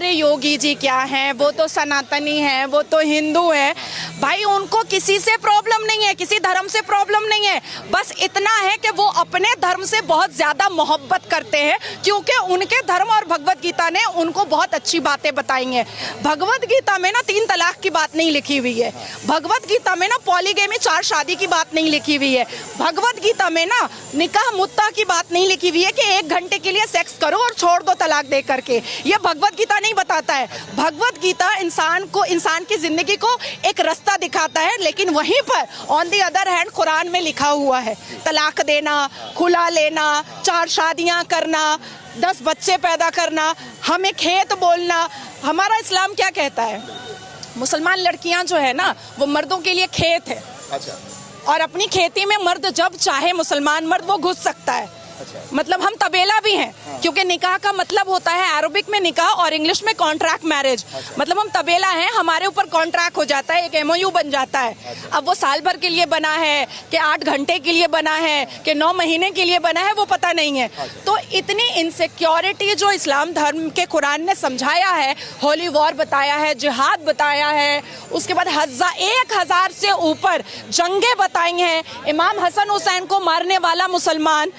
अरे योगी जी क्या हैं, वो तो सनातनी हैं, वो तो हिंदू हैं। भाई उनको किसी से प्रॉब्लम नहीं है, किसी धर्म से प्रॉब्लम नहीं है, बस इतना है कि वो अपने धर्म से बहुत ज्यादा मोहब्बत करते हैं, क्योंकि उनके धर्म और भगवत गीता ने उनको बहुत अच्छी बातें बताई हैं। भगवत गीता में ना 3 तलाक की बात नहीं लिखी हुई है, भगवत गीता में ना पॉलीगेमी 4 शादी की बात नहीं लिखी हुई है, भगवत गीता में ना निकाह मुत्ता की बात नहीं लिखी हुई है कि 1 घंटे के लिए सेक्स करो और छोड़ दो तलाक दे करके। ये भगवत गीता नहीं बताता है। भगवत गीता इंसान को, इंसान की जिंदगी को एक रास्ता दिखाता है, लेकिन वहीं पर on the other hand Quran में लिखा हुआ है तलाक देना, खुला लेना, 4 शादियां करना, 10 बच्चे पैदा करना, हमें खेत बोलना। हमारा इस्लाम क्या कहता है? मुसलमान लड़कियां जो है ना वो मर्दों के लिए खेत है। अच्छा। और अपनी खेती में मर्द जब चाहे मुसलमान मर्द वो घुस सकता है। अच्छा। मतलब हम तबेला भी हैं। हाँ। क्योंकि निकाह का मतलब होता है अरबिक में निकाह और इंग्लिश में कॉन्ट्रैक्ट मैरिज। अच्छा। मतलब हम तबेला हैं, हमारे ऊपर कॉन्ट्रैक्ट हो जाता है, एक एमओयू बन जाता है। अच्छा। अब वो साल भर के लिए बना है कि 8 घंटे के लिए बना है कि 9 महीने के लिए बना है वो पता नहीं है। अच्छा। तो इतनी इनसिक्योरिटी जो इस्लाम धर्म के कुरान ने समझाया है, होली वॉर बताया है, जिहाद बताया है, उसके बाद 1000 से ऊपर जंगे बताई हैं, इमाम हसन हुसैन को मारने वाला मुसलमान,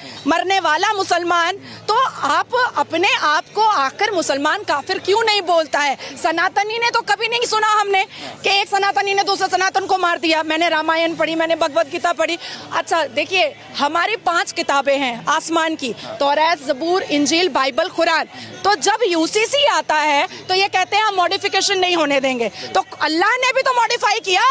तो आप अपने आप को आकर मुसलमान काफिर क्यों नहीं बोलता है? सनातनी ने तो कभी नहीं सुना हमने कि एक सनातनी ने दूसरे सनातन को मार दिया। मैंने रामायण पढ़ी, मैंने भगवत गीता पढ़ी। अच्छा देखिए, हमारी 5 किताबें हैं आसमान की, तौरात, ज़बूर, इंजील, बाइबल, कुरान। तो जब यूसीसी आता है तो ये कहते हैं हम मॉडिफिकेशन नहीं होने देंगे। तो अल्लाह ने भी तो मॉडिफाई किया,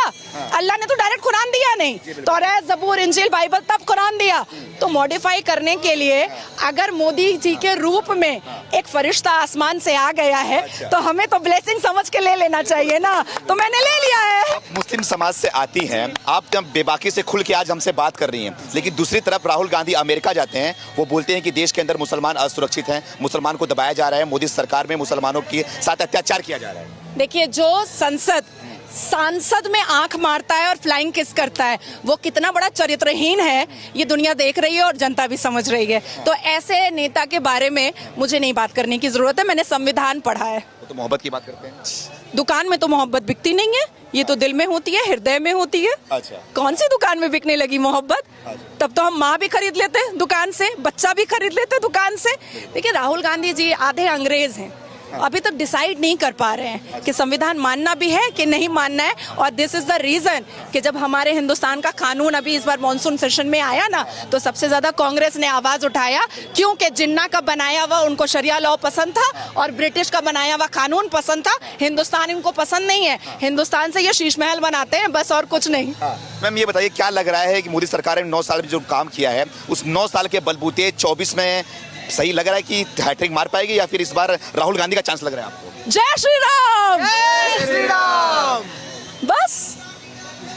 अल्लाह ने तो डायरेक्ट कुरान दिया नहीं, तौरात, ज़बूर, इंजील, बाइबल, तब कुरान दिया। तो मॉडिफाई करने के लिए अगर मोदी जी के रूप में एक फरिश्ता आसमान से आ गया है तो हमें तो ब्लेसिंग समझ के ले लेना चाहिए ना, तो मैंने ले लिया है। मुस्लिम समाज से आती हैं, आप जब बेबाकी से खुल के आज हमसे बात कर रही हैं, लेकिन दूसरी तरफ राहुल गांधी अमेरिका जाते हैं, वो बोलते हैं कि देश के अंदर मुसलमान असुरक्षित हैं, मुसलमान को दबाया जा रहा है, मोदी सरकार में मुसलमानों के साथ अत्याचार किया जा रहा है। देखिए, जो सांसद में आंख मारता है और फ्लाइंग किस करता है, वो कितना बड़ा चरित्रहीन है ये दुनिया देख रही है और जनता भी समझ रही है। तो ऐसे नेता के बारे में मुझे नहीं बात करने की जरूरत है, मैंने संविधान पढ़ा है। तो मोहब्बत की बात करते हैं। दुकान में तो मोहब्बत बिकती नहीं है, ये तो दिल में होती है, हृदय में होती है। अच्छा। कौन सी दुकान में बिकने लगी मोहब्बत? अच्छा। तब तो हम माँ भी खरीद लेते दुकान से, बच्चा भी खरीद लेते दुकान से। देखिए, राहुल गांधी जी आधे अंग्रेज हैं, अभी तक डिसाइड नहीं कर पा रहे हैं कि संविधान मानना भी है कि नहीं मानना है। और दिस इज द रीजन कि जब हमारे हिंदुस्तान का कानून अभी इस बार मॉनसून सेशन में आया ना, तो सबसे ज्यादा कांग्रेस ने आवाज उठाया, क्योंकि जिन्ना का बनाया हुआ उनको शरिया लॉ पसंद था और ब्रिटिश का बनाया हुआ कानून पसंद था। हिंदुस्तान इनको पसंद नहीं है, हिंदुस्तान से ये शीश महल बनाते हैं बस, और कुछ नहीं। मैम ये बताइए, क्या लग रहा है कि मोदी सरकार ने 9 साल में जो काम किया है, उस 9 साल के बलबूते 24 में सही लग रहा है कि हैट्रिक मार पाएगी, या फिर इस बार राहुल गांधी का चांस लग रहा है आपको? जय श्री राम, जय श्री राम। बस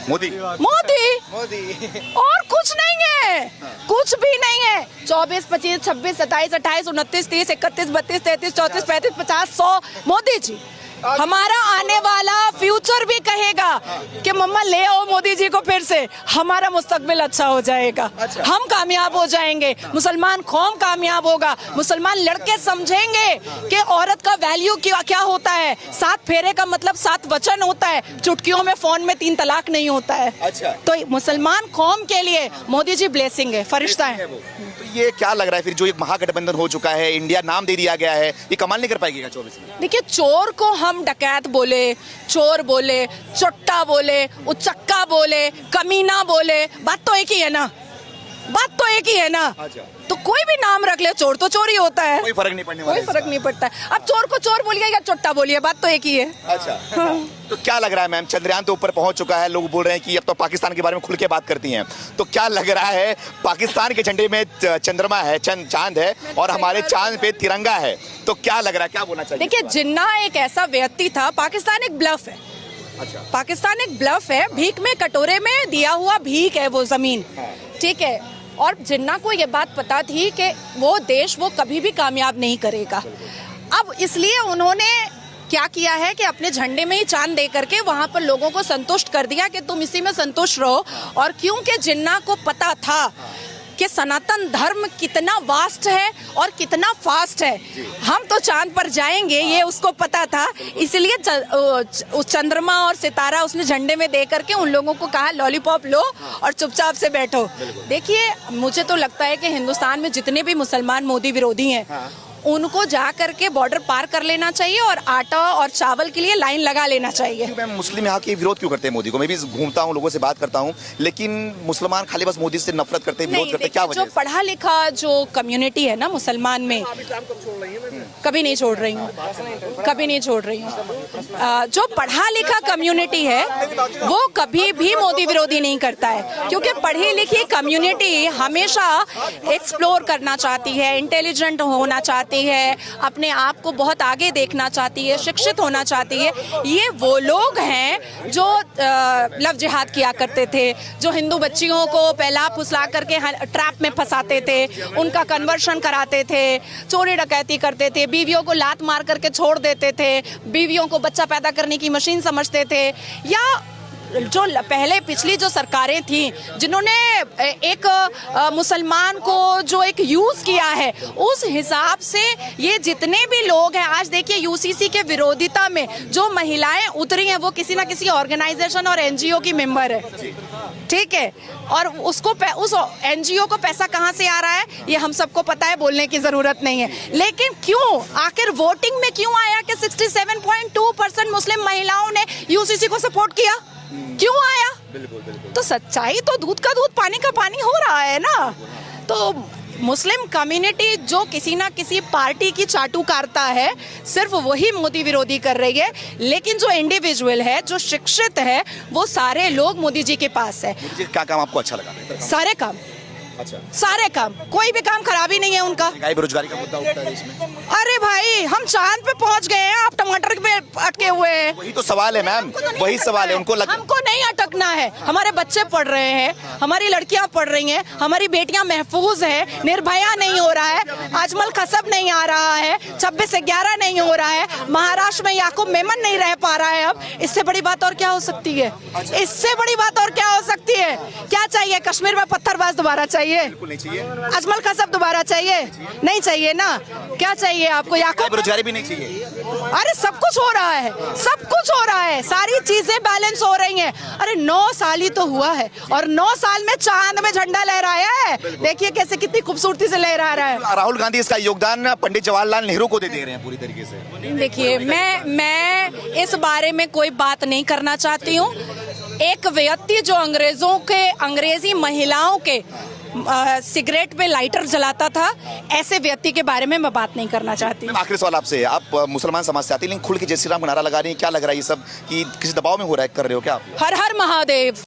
मोदी और कुछ नहीं है। कुछ भी नहीं है। 24, 25, 26, 27, 28, 29, 30, 31, 32, 33, 34, 35, 50, 100 मोदी जी। हमारा आने वाला फ्यूचर भी कहेगा कि मम्मा ले आओ मोदी जी को फिर से, हमारा मुस्तकबिल अच्छा हो जाएगा। अच्छा। हम कामयाब हो जाएंगे, मुसलमान कौम कामयाब होगा, मुसलमान लड़के समझेंगे कि औरत का वैल्यू क्या होता है। 7 फेरे का मतलब 7 वचन होता है, चुटकियों में, फोन में 3 तलाक नहीं होता है। अच्छा। तो मुसलमान कौम के लिए मोदी जी ब्लेसिंग है, फरिश्ता है। तो ये क्या लग रहा है फिर, जो एक महागठबंधन हो चुका है, इंडिया नाम दे दिया गया है, ये कमाल नहीं कर पाएगी 24 में? देखिए, चोर को हम डकैत बोले, चोर बोले, चोट्टा बोले, उचक्का बोले, कमीना बोले, बात तो एक ही है ना, बात तो एक ही है ना। अच्छा। तो कोई भी नाम रख ले, चोर तो चोर ही होता है, कोई फर्क नहीं पड़ने वाला, कोई फर्क नहीं पड़ता है। अब चोर को चोर बोलिए या चोट्टा बोलिए, बात तो एक ही है। अच्छा। तो क्या लग रहा है मैम, चंद्रयान तो ऊपर पहुंच चुका है, लोग बोल रहे हैं कि अब तो पाकिस्तान के बारे में खुल के बात करती हैं, तो क्या लग रहा है, पाकिस्तान के झंडे में चंद्रमा है, चांद है, और हमारे चांद पे तिरंगा है, तो क्या लग रहा है, क्या बोलना चाहिए? देखिए, जिन्ना एक ऐसा व्यक्ति था, पाकिस्तान एक ब्लफ है। अच्छा। पाकिस्तान एक ब्लफ है, भीख में कटोरे में दिया हुआ भीख है वो जमीन, ठीक है। और जिन्ना को ये बात पता थी कि वो देश वो कभी भी कामयाब नहीं करेगा। अब इसलिए उन्होंने क्या किया है कि अपने झंडे में ही चांद दे करके वहां पर लोगों को संतुष्ट कर दिया कि तुम इसी में संतुष्ट रहो। और क्योंकि जिन्ना को पता था कि सनातन धर्म कितना वास्ट है और कितना फास्ट है। हम तो चांद पर जाएंगे ये उसको पता था, इसलिए उस चंद्रमा और सितारा उसने झंडे में दे करके उन लोगों को कहा लॉलीपॉप लो और चुपचाप से बैठो। देखिए, मुझे तो लगता है कि हिंदुस्तान में जितने भी मुसलमान मोदी विरोधी हैं, उनको जा करके बॉर्डर पार कर लेना चाहिए और आटा और चावल के लिए लाइन लगा लेना चाहिए। मैम, मुस्लिम यहाँ के विरोध क्यों करते हैं मोदी को? मैं भी घूमता हूँ, लोगों से बात करता हूँ, लेकिन मुसलमान खाली बस मोदी से नफरत करते हैं, विरोध करते हैं, क्या वजह जो है? पढ़ा लिखा जो कम्युनिटी है ना मुसलमान में, कभी नहीं छोड़ रही हूँ, कभी नहीं छोड़ रही हूँ। जो पढ़ा लिखा कम्युनिटी है वो कभी भी मोदी विरोधी नहीं करता है, क्योंकि पढ़ी लिखी कम्युनिटी हमेशा एक्सप्लोर करना चाहती है, इंटेलिजेंट होना चाहती है, अपने आप को बहुत आगे देखना चाहती है, शिक्षित होना चाहती है। ये वो लोग हैं जो लव जिहाद किया करते थे, जो हिंदू बच्चियों को पहला फुसला करके ट्रैप में फंसाते थे, उनका कन्वर्शन कराते थे, चोरी डकैती करते थे, बीवियों को लात मार करके छोड़ देते थे, बीवियों को बच्चा पैदा करने की मशीन समझते थे। या जो पहले पिछली जो सरकारें थी जिन्होंने एक मुसलमान को जो एक यूज किया है, उस हिसाब से ये जितने भी लोग हैं, आज देखिए यूसीसी के विरोधिता में जो महिलाएं उतरी हैं वो किसी ना किसी ऑर्गेनाइजेशन और एनजीओ की मेंबर है, ठीक है, और उसको उस एनजीओ को पैसा कहां से आ रहा है ये हम सबको पता है, बोलने की जरूरत नहीं है। लेकिन क्यों आखिर वोटिंग में क्यों आया कि 67.2% मुस्लिम महिलाओं ने यूसीसी को सपोर्ट किया? क्यों आया? बिल्कुल। तो सच्चाई तो दूध का दूध पानी का पानी हो रहा है ना। तो मुस्लिम कम्युनिटी जो किसी ना किसी पार्टी की चाटुकारिता है, सिर्फ वही मोदी विरोधी कर रही है। लेकिन जो इंडिविजुअल है, जो शिक्षित है, वो सारे लोग मोदी जी के पास है। मोदी जी क्या काम आपको अच्छा लगा? सारे काम, अच्छा, सारे काम, कोई भी काम खराब ही नहीं है उनका। बेरोजगारी का मुद्दा उठता है इसमें। अरे भाई, हम चांद पे पहुंच गए हैं, आप टमाटर पे अटके हुए हैं। वही तो सवाल है मैम, वही सवाल है। हमको नहीं अटकना है। हमारे बच्चे पढ़ रहे हैं, हमारी लड़कियां पढ़ रही हैं, हमारी बेटियां महफूज हैं, निर्भया नहीं हो रहा है, अजमल कसब नहीं आ रहा है, 26/11 नहीं हो रहा है, महाराष्ट्र में याकूब मेमन नहीं रह पा रहा है। अब इससे बड़ी बात और क्या हो सकती है? इससे बड़ी बात और क्या हो सकती है? क्या चाहिए? कश्मीर में पत्थरबाज दोबारा चाहिए? बिल्कुल नहीं चाहिए। अजमल कसब दोबारा चाहिए? नहीं चाहिए ना। क्या चाहिए आपको? याकूब बेरोजगारी भी नहीं चाहिए। अरे सब कुछ हो रहा है, सब कुछ हो रहा है, सारी चीजें बैलेंस हो रही हैं। अरे 9 साल ही तो हुआ है और 9 साल में चांद में झंडा लहराया है। देखिए कैसे, कितनी खूबसूरती से लहरा रहा है। राहुल गांधी इसका योगदान पंडित जवाहरलाल नेहरू को दे रहे हैं पूरी तरीके से। देखिए, मैं इस बारे में कोई बात नहीं करना चाहती हूँ। एक व्यक्ति जो अंग्रेजी महिलाओं के सिगरेट पे लाइटर जलाता था, ऐसे व्यक्ति के बारे में मैं बात नहीं करना चाहती। आखिरी सवाल आपसे, आप मुसलमान समाज से आती, लेकिन खुल के जय श्री राम का नारा लगा रही है, क्या लग रहा है ये सब कि किसी दबाव में हो रहा है, कर रहे हो क्या आप? हर हर महादेव।